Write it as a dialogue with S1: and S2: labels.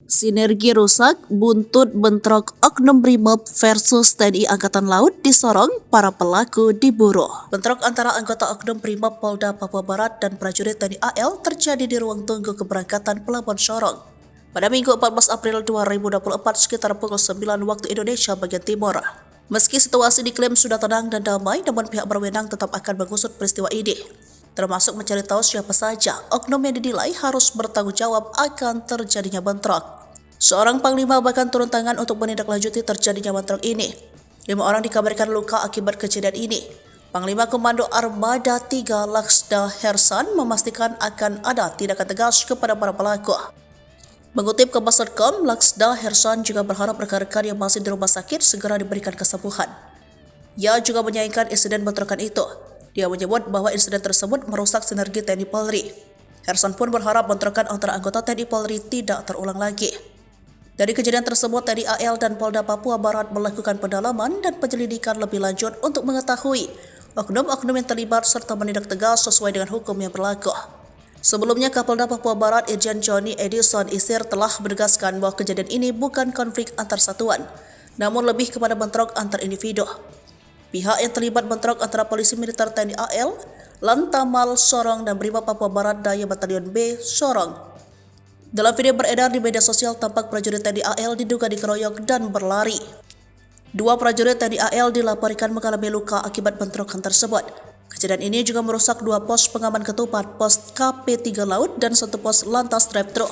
S1: Sinergi rusak, buntut bentrok Oknum Brimob versus TNI Angkatan Laut di Sorong, para pelaku diburu. Bentrok antara anggota Oknum Brimob Polda Papua Barat dan prajurit TNI AL terjadi di ruang tunggu keberangkatan Pelabuhan Sorong pada Minggu 14 April 2024 sekitar pukul 9 waktu Indonesia bagian Timur. Meski situasi diklaim sudah tenang dan damai, namun pihak berwenang tetap akan mengusut peristiwa ini, termasuk mencari tahu siapa saja oknum yang dinilai harus bertanggung jawab akan terjadinya bentrok. Seorang panglima bahkan turun tangan untuk menindaklanjuti terjadinya bentrok ini. 5 orang dikabarkan luka akibat kejadian ini. Panglima Komando Armada 3 Laksda Hersan memastikan akan ada tindakan tegas kepada para pelaku. Mengutip Kompas.com, Laksda Hersan juga berharap rekan-rekan yang masih di rumah sakit segera diberikan kesembuhan. Ia juga menyayangkan insiden bentrokan itu. Dia menyebut bahwa insiden tersebut merusak sinergi TNI Polri. Hersan pun berharap bentrokan antara anggota TNI Polri tidak terulang lagi. Dari kejadian tersebut, TNI AL dan Polda Papua Barat melakukan pendalaman dan penyelidikan lebih lanjut untuk mengetahui oknum-oknum yang terlibat serta menindak tegas sesuai dengan hukum yang berlaku. Sebelumnya, Kapolda Papua Barat Irjen Johnny Edison Isir telah menegaskan bahwa kejadian ini bukan konflik antar satuan, namun lebih kepada bentrok antar individu. Pihak yang terlibat bentrok antara Polisi Militer TNI AL, Lantamal Sorong dan Brimob Papua Barat Daya Batalion B Sorong. Dalam video beredar di media sosial, tampak prajurit TNI AL diduga dikeroyok dan berlari. 2 prajurit TNI AL dilaporkan mengalami luka akibat bentrokan tersebut. Kejadian ini juga merusak 2 pos pengaman ketupat, pos KP3 Laut dan 1 pos Lantas Drive-Thru.